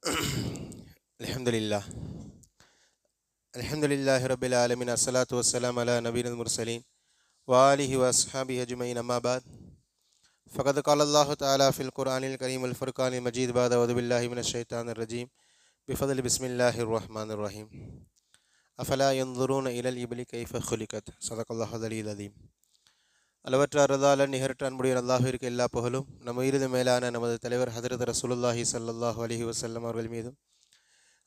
அல்ஹம்துலில்லாஹ் அல்ஹம்துலில்லாஹி ரப்பில் ஆலமீன் அஸ்ஸலாத்து வஸ்ஸலாம் அலா நபியில் முர்சலீன் வ ஆலிஹி வ அஸ்ஹாபிஹி அஜ்மஈன் அம்மா பாத் ஃபகத் கால அல்லாஹு தஆலா ஃபில் குர்ஆனில் கரீம் அல் ஃபுர்கானில் மஜீத் பாத அஊது பில்லாஹி மினஷ் ஷைத்தானிர் ரஜீம் பிஃபத்லி பிஸ்மில்லாஹிர் ரஹ்மானிர் ரஹீம் அஃபலா யன்துரூன இலல் இப்லி கைஃப குலிகத் ஸதகல்லாஹுல் அலிய்யுல் அஸீம். அளவற்ற அருளாளன் நிகரற்ற அன்புடைய அல்லாஹ்விற்கு எல்லா புகழும் நம் உயிரிது மேலான நமது தலைவர் ஹதரத் ரசூலுல்லாஹி ஸல்லல்லாஹு அலைஹி வஸல்லம் அவர்கள் மீதும்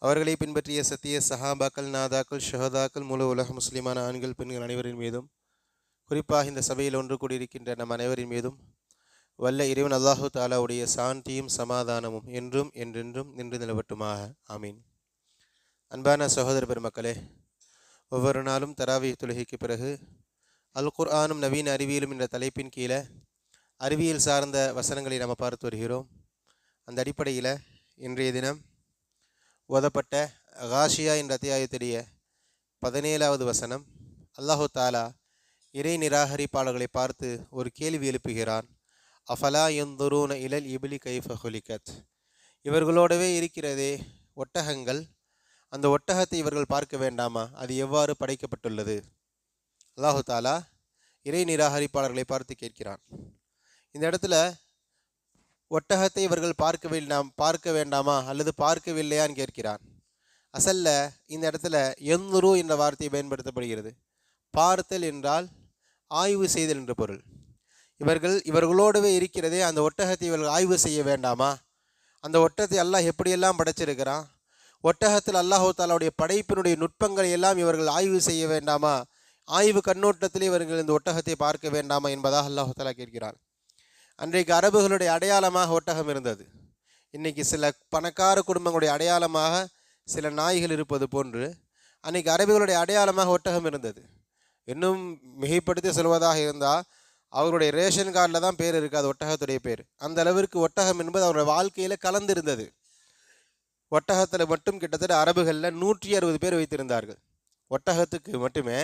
அவர்களை பின்பற்றிய சத்திய சஹாபாக்கள், நாதாக்கள், ஷஹதாக்கள், முழு உலக முஸ்லிமான ஆண்கள் பெண்கள் அனைவரின் மீதும், குறிப்பாக இந்த சபையில் ஒன்று கூடியிருக்கின்ற நம் அனைவரின் மீதும் வல்ல இறைவன் அல்லாஹு தாலாவுடைய சாந்தியும் சமாதானமும் என்றும் என்றென்றும் நின்று நிலவட்டுமாக. ஆமீன். அன்பான சகோதர பெருமக்களே, ஒவ்வொரு நாளும் தராவீஹ் தொழுகைக்கு பிறகு அல் குர்ஆனும் நவீன அறிவியலும் என்ற தலைப்பின் கீழே அறிவியல் சார்ந்த வசனங்களை நாம் பார்த்து வருகிறோம். அந்த அடிப்படையில் இன்றைய தினம் ஓதப்பட்ட காஷியா என்ற அத்தியாயத்துடைய 17வது வசனம், அல்லாஹு தாலா இறை நிராகரிப்பாளர்களை பார்த்து ஒரு கேள்வி எழுப்புகிறான். அஃபலா யன்துரூன இலல் இப்லி கைஃப குலிகத். இவர்களோடவே இருக்கிறதே ஒட்டகங்கள், அந்த ஒட்டகத்தை இவர்கள் பார்க்க வேண்டாமா, அது எவ்வாறு படைக்கப்பட்டுள்ளது? அல்லாஹு தாலா இறை நிராகரிப்பாளர்களை பார்த்து கேட்கிறான். இந்த இடத்துல ஒட்டகத்தை இவர்கள் பார்க்க வேண்டாமா அல்லது பார்க்கவில்லையான்னு கேட்கிறான். அசல்ல இந்த இடத்துல எந்துரு என்ற வார்த்தை பயன்படுத்தப்படுகிறது. பார்த்தல் என்றால் ஆய்வு செய்தல் என்ற பொருள். இவர்களோடவே இருக்கிறதே அந்த ஒட்டகத்தை இவர்கள் ஆய்வு செய்ய வேண்டாமா? அந்த ஒட்டகத்தை அல்லாஹ் எப்படியெல்லாம் படைச்சிருக்கிறான், ஒட்டகத்தில் அல்லாஹு தாலாவுடைய படைப்பினுடைய நுட்பங்களை எல்லாம் இவர்கள் ஆய்வு செய்ய வேண்டாமா? ஆய்வு கண்ணோட்டத்திலே இவர்கள் இந்த ஒட்டகத்தை பார்க்க வேண்டாமா என்பதாக அல்லாஹு தாலா கேட்கிறான். அன்றைக்கு அரபுகளுடைய அடையாளமாக ஒட்டகம் இருந்தது. இன்றைக்கி சில பணக்கார குடும்பங்களுடைய அடையாளமாக சில நாய்கள் இருப்பது போன்று அன்றைக்கி அரபுகளுடைய அடையாளமாக ஒட்டகம் இருந்தது. இன்னும் மிகைப்படுத்தி சொல்வதாக இருந்தால் அவருடைய ரேஷன் கார்டில் தான் பேர் இருக்காது ஒட்டகத்துடைய பேர். அந்த அளவிற்கு ஒட்டகம் என்பது அவருடைய வாழ்க்கையில் கலந்திருந்தது. ஒட்டகத்தில் மட்டும் கிட்டத்தட்ட அரபுகளில் 160 பேர் வைத்திருந்தார்கள். ஒட்டகத்துக்கு மட்டுமே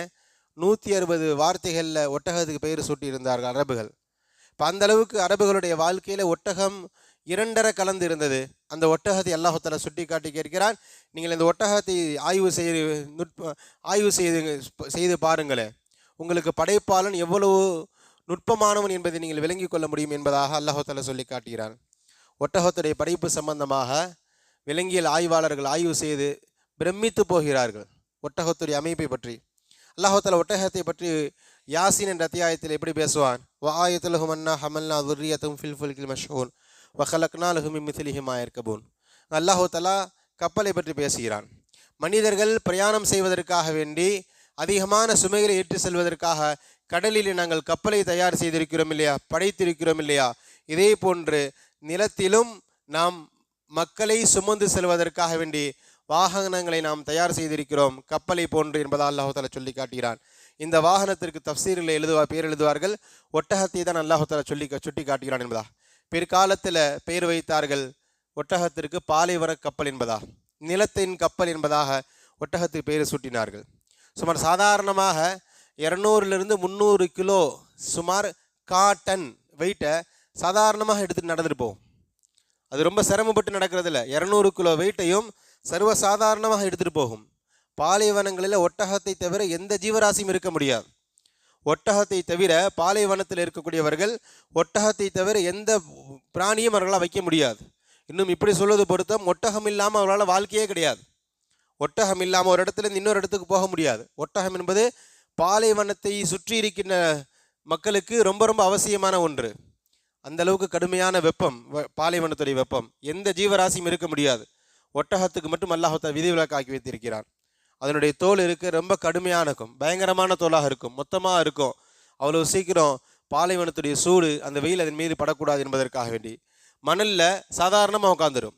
160 வார்த்தைகளில் ஒட்டகத்துக்கு பெயர் சூட்டியிருந்தார்கள் அரபுகள். இப்போ அந்த அளவுக்கு அரபுகளுடைய வாழ்க்கையில் ஒட்டகம் 2 கலந்து இருந்தது. அந்த ஒட்டகத்தை அல்லாஹ் தஆலா சுட்டி காட்டி கேட்கிறான், நீங்கள் இந்த ஒட்டகத்தை ஆய்வு செய்து பாருங்களேன், உங்களுக்கு படைப்பாளன் எவ்வளவு நுட்பமானவன் என்பதை நீங்கள் விளங்கிக் கொள்ள முடியும் என்பதாக அல்லாஹ் தஆலா சொல்லி காட்டுகிறான். ஒட்டகத்துடைய படைப்பு சம்பந்தமாக விலங்கியல் ஆய்வாளர்கள் ஆய்வு செய்து பிரமித்து போகிறார்கள். ஒட்டகத்துடைய அமைப்பை பற்றி அல்லாஹ் தஆலா ஒட்டகத்தை பற்றி யாசின் என்ற அத்தியாயத்தில் எப்படி பேசுவான்? வஆயத்துலஹும் அன்னா ஹமல்னா ذُرِّيَّتَهُمْ ஃபில் ஃபுல்கில் மஷ்ஹூன் வஹலக்னா லஹும் மின் மிஸ்லிஹி மா யர்கபூன். அல்லாஹ் தஆலா கப்பலை பற்றி பேசுகிறான். மனிதர்கள் பிரயாணம் செய்வதற்காக வேண்டி அதிகமான சுமைகளை ஏற்றி செல்வதற்காக கடலில் நாங்கள் கப்பலை தயார் செய்திருக்கிறோம் இல்லையா, படைத்திருக்கிறோம் இல்லையா? இதே போன்று நிலத்திலும் நாம் மக்களை சுமந்து செல்வதற்காக வேண்டி வாகனங்களை நாம் தயார் செய்திருக்கிறோம், கப்பலை போன்று என்பதாக அல்லாஹ் தஆலா சொல்லி காட்டுகிறான். இந்த வாகனத்திற்கு தஃப்சீரில் பேர் எழுதுவார்கள், ஒட்டகத்தை தான் அல்லாஹ் தஆலா சுட்டி காட்டுகிறான் என்பதா. பிற்காலத்தில் பெயர் வைத்தார்கள் ஒட்டகத்திற்கு பாலைவர கப்பல் என்பதா, நிலத்தின் கப்பல் என்பதாக ஒட்டகத்துக்கு பெயர் சூட்டினார்கள். சுமார் சாதாரணமாக 200 to 300 கிலோ சுமார் காட்டன் வெயிட்டை சாதாரணமாக எடுத்துகிட்டு நடந்துட்டு போகும். அது ரொம்ப சிரமப்பட்டு நடக்கிறதில்ல. 200 கிலோ வெயிட்டையும் சர்வசாதாரணமாக எடுத்துகிட்டு போகும். பாலைவனங்களில் ஒட்டகத்தை தவிர எந்த ஜீவராசியும் இருக்க முடியாது. ஒட்டகத்தை தவிர பாலைவனத்தில் இருக்கக்கூடியவர்கள் ஒட்டகத்தை தவிர எந்த பிராணியும் அவர்களால் வைக்க முடியாது. இன்னும் இப்படி சொல்வது பொருத்தம், ஒட்டகம் இல்லாமல் அவர்களால் வாழ்க்கையே கிடையாது. ஒட்டகம் இல்லாமல் ஒரு இடத்துலேருந்து இன்னொரு இடத்துக்கு போக முடியாது. ஒட்டகம் என்பது பாலைவனத்தை சுற்றி இருக்கின்ற மக்களுக்கு ரொம்ப ரொம்ப அவசியமான ஒன்று. அந்த அளவுக்கு கடுமையான வெப்பம், பாலைவனத்துடைய வெப்பம், எந்த ஜீவராசியும் இருக்க முடியாது. ஒட்டகத்துக்கு மட்டும் அல்லாஹ் தஆலா விதிவிலக்காக்கி வைத்திருக்கிறான். அதனுடைய தோல் ரொம்ப கடுமையான இருக்கும், பயங்கரமான தோலாக இருக்கும், மொத்தமாக இருக்கும். அவ்வளோ சீக்கிரம் பாலைவனத்துடைய சூடு, அந்த வெயில் அதன் மீது படக்கூடாது என்பதற்காக வேண்டி மணலில் சாதாரணமாக உட்காந்துரும்.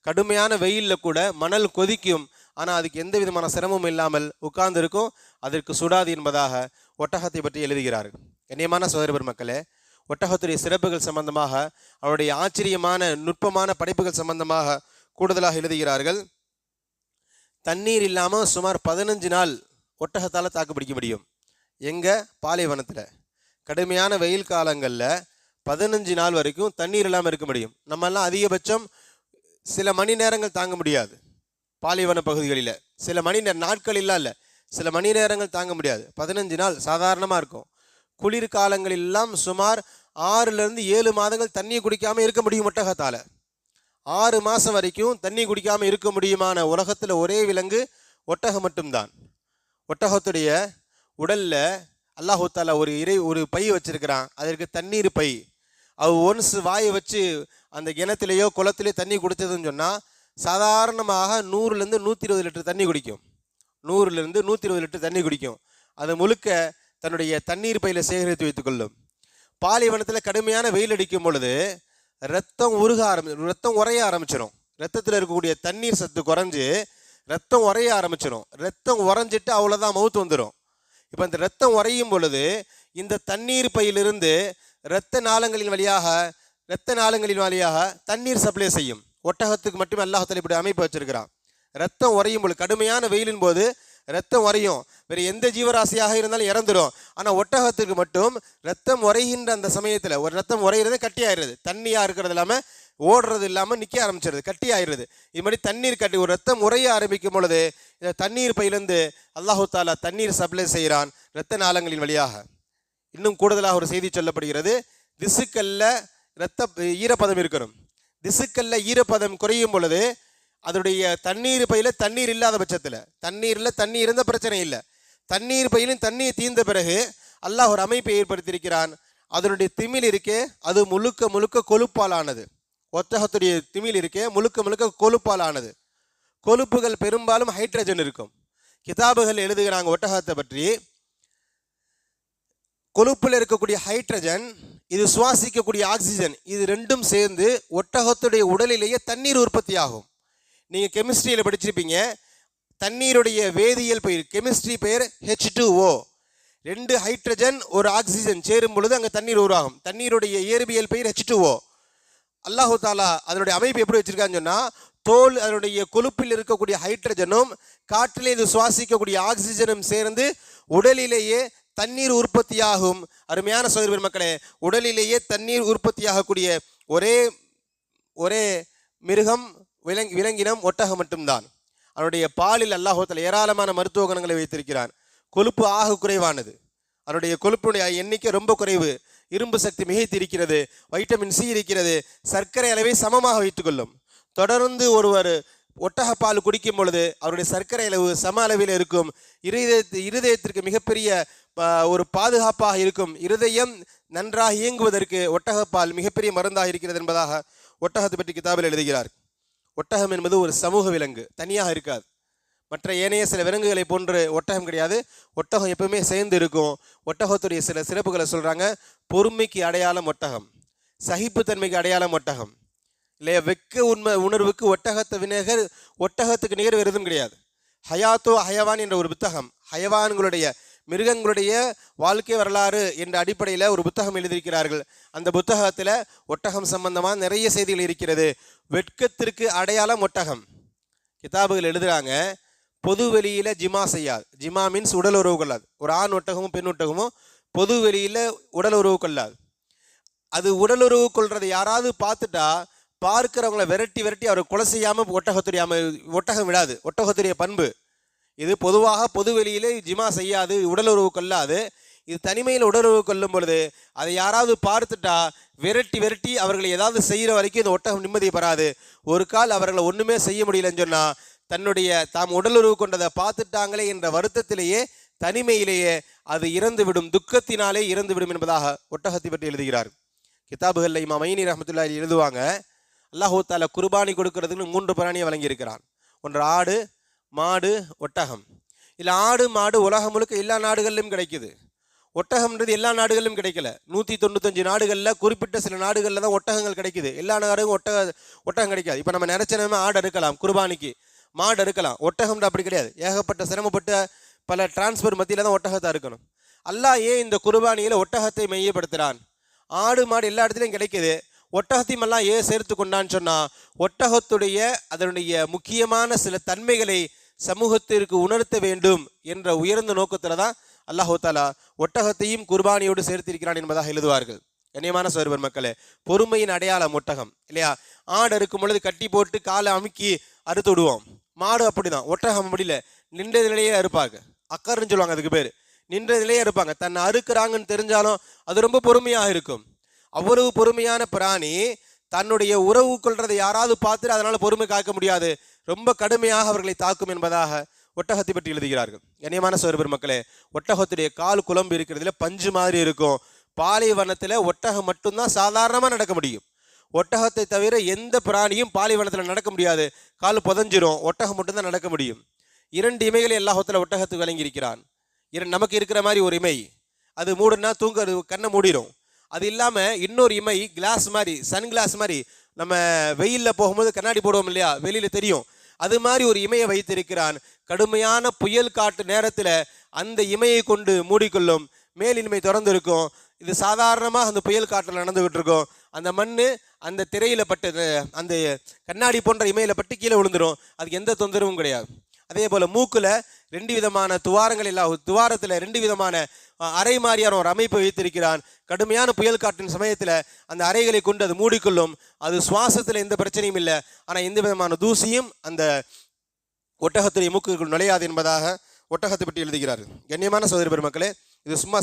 கடுமையான வெயிலில் கூட மணல் கொதிக்கும், ஆனால் அதுக்கு எந்த விதமான சிரமமும் இல்லாமல் உட்கார்ந்துருக்கும், அதற்கு சுடாது என்பதாக ஒட்டகத்தை பற்றி எழுதுகிறார்கள். கண்ணியமான சகோதர பெருமக்களே, ஒட்டகத்துடைய சிறப்புகள் சம்பந்தமாக, அவருடைய ஆச்சரியமான நுட்பமான படைப்புகள் சம்பந்தமாக கூடுதலாக எழுதுகிறார்கள். தண்ணீர் இல்லாமல் சுமார் 15 நாள் ஒட்டகத்தால் தாக்கு பிடிக்க முடியும். எங்கே? பாலைவனத்தில். கடுமையான வெயில் காலங்களில் 15 நாள் வரைக்கும் தண்ணீர் இல்லாமல் இருக்க முடியும். நம்மெல்லாம் அதிகபட்சம் சில மணி நேரங்கள் தாங்க முடியாது. பாலைவன பகுதிகளில் சில மணி நாட்கள் இல்லை, சில மணி நேரங்கள் தாங்க முடியாது. 15 நாள் சாதாரணமாக இருக்கும். குளிர் காலங்களெல்லாம் சுமார் 6லேருந்து 7 மாதங்கள் தண்ணி குடிக்காமல் இருக்க முடியும் ஒட்டகத்தால். 6 மாதம் வரைக்கும் தண்ணி குடிக்காமல் இருக்க முடியுமான உலகத்தில் ஒரே விலங்கு ஒட்டகம் மட்டும்தான். ஒட்டகத்துடைய உடலில் அல்லாஹு தாலா ஒரு பை வச்சிருக்கிறான். அதற்கு தண்ணீர் பை. அது ஒன்ஸ் வாயை வச்சு அந்த கிணத்துலேயோ குளத்திலேயோ தண்ணி குடித்ததுன்னு சொன்னால் சாதாரணமாக 100லேருந்து 120 லிட்டர் தண்ணி குடிக்கும். 100லேருந்து 120 லிட்டர் தண்ணி குடிக்கும். அது முழுக்க தன்னுடைய தண்ணீர் பையில் சேகரித்து வைத்துக்கொள்ளும். பாலைவனத்தில் கடுமையான வெயில் அடிக்கும் பொழுது ரத்தம் உறைய ஆரம்பிச்சிடும். ரத்தத்தில் இருக்கக்கூடிய தண்ணீர் சத்து குறைஞ்சு ரத்தம் உறைய ஆரம்பிச்சிடும். ரத்தம் உறைஞ்சிட்டு அவ்வளோதான் மவுத்து வந்துடும். இப்போ இந்த ரத்தம் உறையும் பொழுது இந்த தண்ணீர் பையிலிருந்து இரத்த நாளங்களின் வழியாக தண்ணீர் சப்ளை செய்யும். ஒட்டகத்துக்கு மட்டுமே அல்லாஹ் தஆலா இப்படி அமைப்பு வச்சிருக்கிறான். ரத்தம் உறையும் பொழுது, கடுமையான வெயிலின் போது ரத்தம் உறையும். வேறு எந்த ஜீவராசியாக இருந்தாலும் இறந்துடும். ஆனால் ஒட்டகத்துக்கு மட்டும் ரத்தம் உறைகின்ற அந்த சமயத்தில், ஒரு ரத்தம் உறையிறது கட்டி ஆயிடுறது, தண்ணியாக இருக்கிறது இல்லாமல் ஓடுறது இல்லாமல் நிற்க ஆரம்பிச்சிடுது, கட்டி ஆயிடுறது. இது மாதிரி தண்ணீர் கட்டி ஒரு ரத்தம் உறைய ஆரம்பிக்கும் பொழுது இந்த தண்ணீர் பையிலிருந்து அல்லாஹு தாலா தண்ணீர் சப்ளை செய்கிறான் இரத்த நாளங்களின் வழியாக. இன்னும் கூடுதலாக ஒரு செய்தி சொல்லப்படுகிறது. திசுக்கல்ல ஈரப்பதம் இருக்கணும். திசுக்கல்ல ஈரப்பதம் குறையும் பொழுது அதனுடைய தண்ணீர் பையில் தண்ணீர் இல்லாத பட்சத்தில், தண்ணி இருந்த பிரச்சனை இல்லை, தண்ணீர் பையிலும் தண்ணீர் தீர்ந்த பிறகு அல்லாஹ் ஒரு அமைப்பை ஏற்படுத்தியிருக்கிறான். அதனுடைய திமில் இருக்கே அது முழுக்க கொழுப்பால் ஆனது. ஒட்டகத்துடைய திமில் இருக்கே முழுக்க கொழுப்பால் ஆனது. கொழுப்புகள் பெரும்பாலும் ஹைட்ரஜன் இருக்கும். கிதாபுகள் எழுதுகிறாங்க ஒட்டகத்தை பற்றி. கொழுப்பில் இருக்கக்கூடிய ஹைட்ரஜன், இது சுவாசிக்கக்கூடிய ஆக்சிஜன், இது ரெண்டும் சேர்ந்து ஒட்டகத்துடைய உடலிலேயே தண்ணீர் உற்பத்தி ஆகும். நீங்கள் கெமிஸ்ட்ரியில் படிச்சிருப்பீங்க. தண்ணீருடைய வேதியியல் பெயர், கெமிஸ்ட்ரி பெயர் H2O. 2 ஹைட்ரஜன் ஒரு ஆக்சிஜன் சேரும் பொழுது அங்கே தண்ணீர் உருவாகும். தண்ணீருடைய இயற்பியல் பெயர் H2O. அல்லாஹு தாலா அதனுடைய அமைப்பு எப்படி வச்சிருக்கான்னு சொன்னால், தோல் அதனுடைய கொழுப்பில் இருக்கக்கூடிய ஹைட்ரஜனும் காற்றிலே இது சுவாசிக்கக்கூடிய ஆக்சிஜனும் சேர்ந்து உடலிலேயே தண்ணீர் உற்பத்தியாகும். அருமையான சகோதர பெருமக்களே, உடலிலேயே தண்ணீர் உற்பத்தியாகக்கூடிய ஒரே மிருகம் விலங்கினம் ஒட்டகம் மட்டும்தான். அதனுடைய பாலில் அல்லாஹ் தஆலா ஏராளமான மருத்துவ குணங்களை வைத்திருக்கிறான். கொழுப்பு ஆக குறைவானது. அதனுடைய கொழுப்புடைய எண்ணிக்கை ரொம்ப குறைவு. இரும்பு சக்தி மிகைத்து இருக்கிறது, வைட்டமின் சி இருக்கிறது, சர்க்கரை அளவை சமமாக வைத்துக்கொள்ளும். தொடர்ந்து ஒருவர் ஒட்டகப்பால் குடிக்கும் பொழுது அவருடைய சர்க்கரை அளவு சம அளவில் இருக்கும். இருதயத்திற்கு மிகப்பெரிய ஒரு பாதுகாப்பாக இருக்கும். இருதயம் நன்றாக இயங்குவதற்கு ஒட்டகப்பால் மிகப்பெரிய மருந்தாக இருக்கிறது என்பதாக ஒட்டகத்தை பற்றி கிதாபில் எழுதுகிறார். ஒட்டகம் என்பது ஒரு சமூக விலங்கு, தனியாக இருக்காது. மற்ற ஏனைய சில விலங்குகளை போன்று ஒட்டகம் கிடையாது. ஒட்டகம் எப்பவுமே சேர்ந்து இருக்கும். ஒட்டகத்துடைய சில சிறப்புகளை சொல்கிறாங்க. பொறுமைக்கு அடையாளம் ஒட்டகம், சகிப்புத்தன்மைக்கு அடையாளம் ஒட்டகம், இல்லையா வெக்க உணர்வுக்கு ஒட்டகத்துக்கு நிகர் வேறு எதுவும் கிடையாது. ஹயாத்தோ ஹயவான் என்ற ஒரு புத்தகம், ஹயவான்களுடைய மிருகங்களுடைய வாழ்க்கை வரலாறு என்ற அடிப்படையில் ஒரு புத்தகம் எழுதியிருக்கிறார்கள். அந்த புத்தகத்தில் ஒட்டகம் சம்பந்தமாக நிறைய செய்திகள் இருக்கிறது. வெட்கத்திற்கு அடையாளம் ஒட்டகம். கிதாபுகள் எழுதுகிறாங்க, பொது வெளியில் ஜிமா செய்யாது. ஜிமா மீன்ஸ் உடல் உறவு கொள்ளாது. ஒரு ஆண் ஒட்டகமும் பெண் ஒட்டகமும் பொது வெளியில் உடல் உறவு கொள்ளாது. அது உடல் உறவு கொள்றதை யாராவது பார்த்துட்டா பார்க்கிறவங்களை விரட்டி அவரை கொலை செய்யாமல் ஒட்டகம் விடாது. ஒட்டகத்துடைய பண்பு இது. பொதுவாக பொது வெளியிலே ஜிமா செய்யாது, உடல் உறவு கொள்ளாது. இது தனிமையில் உடல் உறவு கொள்ளும் பொழுது அதை யாராவது பார்த்துட்டா விரட்டி அவர்களை ஏதாவது செய்கிற வரைக்கும் இந்த ஒட்டகம் நிம்மதியை பெறாது. ஒரு கால் அவர்களை ஒன்றுமே செய்ய முடியலன்னு சொன்னால் தாம் உடல் உறவு கொண்டதை பார்த்துட்டாங்களே என்ற வருத்தத்திலேயே தனிமையிலேயே அது இறந்துவிடும், துக்கத்தினாலே இறந்துவிடும் என்பதாக ஒட்டகத்தை பற்றி எழுதுகிறார். கிதாபுகளில் இமாம் மைனி ரஹ்மத்துல்லாஹி எழுதுவாங்க, அல்லாஹ் தஆலா குர்பானி கொடுக்கறதுக்கு 3 பிராணியை வழங்கியிருக்கிறான். ஒன்று ஆடு, மாடு, ஒட்டகம். இல்லை ஆடு மாடு உலகம் முழுக்க எல்லா நாடுகளிலும் கிடைக்குது. ஒட்டகம்ன்றது எல்லா நாடுகளிலும் கிடைக்கல. 195 நாடுகளில் குறிப்பிட்ட சில நாடுகளில் தான் ஒட்டகங்கள் கிடைக்குது. எல்லா நாடுகளும் ஒட்டகம் கிடைக்காது. இப்போ நம்ம நினைச்ச நேரமே ஆடு அறுக்கலாம், குர்பானிக்கு மாடு அறுக்கலாம். ஒட்டகம்ன்ற அப்படி கிடையாது. ஏகப்பட்ட சிரமப்பட்ட பல டிரான்ஸ்பர் மத்தியில் தான் ஒட்டகத்தை அறுக்கணும். அல்லாஹ் ஏன் இந்த குர்பானியில் ஒட்டகத்தை மையப்படுத்துகிறான்? ஆடு மாடு எல்லா இடத்துலையும் கிடைக்குது, ஒட்டகத்தையும் எல்லாம் ஏன் சேர்த்து கொண்டான்னு சொன்னால், ஒட்டகத்துடைய அதனுடைய முக்கியமான சில தன்மைகளை சமூகத்திற்கு உணர்த்த வேண்டும் என்ற உயர்ந்த நோக்கத்தில் தான் அல்லாஹ் தஆலா ஒட்டகத்தையும் குர்பானியோடு சேர்த்திருக்கிறான் என்பதாக எழுதுவார்கள். கண்ணியமான சகோதர மக்களே, பொறுமையின் அடையாளம் ஒட்டகம் இல்லையா? ஆடு அறுக்கும் பொழுது கட்டி போட்டு காலை அமுக்கி அறுத்து விடுவோம். மாடு அப்படிதான், ஒட்டகம் முடியல, நின்ற நிலையே அறுப்பாங்க. அக்கர்ன்னு சொல்லுவாங்க அதுக்கு பேர். நின்ற நிலையே இருப்பாங்க. தன்னை அறுக்கிறாங்கன்னு தெரிஞ்சாலும் அது ரொம்ப பொறுமையாக இருக்கும். அவ்வளவு பொறுமையான பிராணி தன்னுடைய உறவு கொள்றதை யாராவது பார்த்துட்டு அதனால பொறுமை காக்க முடியாது, ரொம்ப கடுமையாக அவர்களை தாக்கும் என்பதாக ஒட்டகத்தை பற்றி எழுதுகிறார்கள். கண்ணியமான சகோதர மக்களே, ஒட்டகத்துடைய கால் குழம்பு இருக்கிறதுல பஞ்சு மாதிரி இருக்கும். பாலைவனத்தில் ஒட்டகம் மட்டும்தான் சாதாரணமாக நடக்க முடியும். ஒட்டகத்தை தவிர எந்த பிராணியும் பாலைவனத்தில் நடக்க முடியாது, கால் புதஞ்சிரும். ஒட்டகம் மட்டும்தான் நடக்க முடியும். 2 இமைகளை அல்லாஹ்வுத்தாலா ஒட்டகத்துக்கு வழங்கியிருக்கிறான். நமக்கு இருக்கிற மாதிரி ஒரு இமை, அது மூடுனா தூங்க கண்ணை மூடிடும். அது இல்லாமல் இன்னொரு இமை கிளாஸ் மாதிரி, சன் கிளாஸ் மாதிரி, நம்ம வெயிலில் போகும்போது கண்ணாடி போடுவோம் இல்லையா, வெளியில் தெரியும், அது மாதிரி ஒரு இமையை வைத்திருக்கிறான். கடுமையான புயல் காட்டு நேரத்தில் அந்த இமையை கொண்டு மூடிக்கொள்ளும். மேல் இனிமை திறந்து இருக்கும். இது சாதாரணமாக அந்த புயல் காட்டில் நடந்துகிட்டு இருக்கும். அந்த மண் அந்த திரையில் பட்டு, அந்த கண்ணாடி போன்ற இமையில் பட்டு கீழே விழுந்துடும். அதுக்கு எந்த தொந்தரவும் கிடையாது. அதே போல் மூக்கில் 2 விதமான துவாரங்கள் எல்லாம், துவாரத்தில் 2 விதமான அறை மாதிரியான ஒரு அமைப்பை வைத்திருக்கிறான். கடுமையான புயல் காற்றின் சமயத்தில் அந்த அறைகளை கொண்டு அது மூடிக்கொள்ளும். அது சுவாசத்தில் எந்த பிரச்சனையும் இல்லை. ஆனால் எந்த விதமான தூசியும் அந்த ஒட்டகத்துடைய மூக்குக்குள் நுழையாது என்பதாக ஒட்டகத்தை பற்றி எழுதுகிறார்கள். கண்ணியமான சகோதர பெருமக்களே, இது சும்மா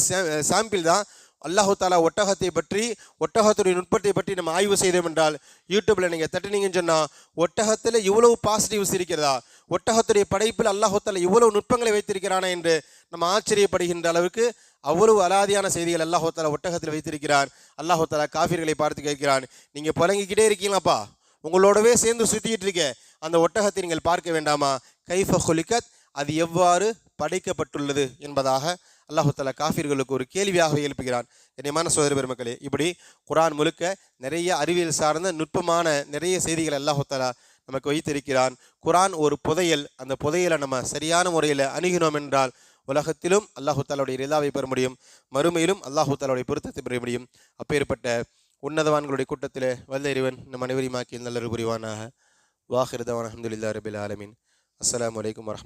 சாம்பிள் தான். அல்லாஹ்வுத்தாலா ஒட்டகத்தை பற்றி, ஒட்டகத்துடைய நுட்பத்தை பற்றி நம்ம ஆய்வு செய்தோம் என்றால், யூடியூப்பில் நீங்கள் தட்டினீங்கன்னு சொன்னால் ஒட்டகத்தில் இவ்வளவு பாசிட்டிவ்ஸ் இருக்கிறதா, ஒட்டகத்துடைய படைப்பில் அல்லாஹ்வுத்தாலா இவ்வளவு நுட்பங்களை வைத்திருக்கிறானா என்று நம்ம ஆச்சரியப்படுகின்ற அளவுக்கு அவ்வளவு அலாதியான செய்திகள் அல்லாஹ்வுத்தாலா ஒட்டகத்தில் வைத்திருக்கிறான். அல்லாஹ்வுத்தாலா காஃபிர்களை பார்த்து கேட்கிறான், நீங்கள் புலங்கிக்கிட்டே இருக்கீங்களாப்பா, உங்களோடவே சேர்ந்து சுற்றிக்கிட்டு இருக்கேன், அந்த ஒட்டகத்தை நீங்கள் பார்க்க வேண்டாமா? கைஃப ஹுலிகத், அது எவ்வாறு படைக்கப்பட்டுள்ளது என்பதாக அல்லாஹ்வுத்தாலா காஃபிர்களுக்கு ஒரு கேள்வியாக எழுப்புகிறான். கண்ணியமான சகோதர பெருமக்களே, இப்படி குர்ஆன் முழுக்க நிறைய அறிவியல் சார்ந்த நுட்பமான நிறைய செய்திகள் அல்லாஹ்வுத்தாலா நமக்கு வைத்திருக்கிறான். குர்ஆன் ஒரு புதையல். அந்த புதையலை நம்ம சரியான முறையில் அணுகினோம் என்றால் உலகத்திலும் அல்லாஹ்வுத்தாலாவுடைய ரிதாவை பெற முடியும், மறுமையிலும் அல்லாஹ்வுத்தாலாவுடைய பொருத்தத்தை பெற முடியும். அப்பேற்பட்ட உன்னதவான்களுடைய கூட்டத்தில் வல்ல இறைவன் நம் அனைவரையும் ஆக்கி நல்ல புரிவானாக. வாஹிர் தவானா அல்ஹம்துலில்லாஹி ரப்பில் ஆலமீன். அஸ்ஸலாமு அலைக்கும் வரஹ்மத்துல்லாஹி.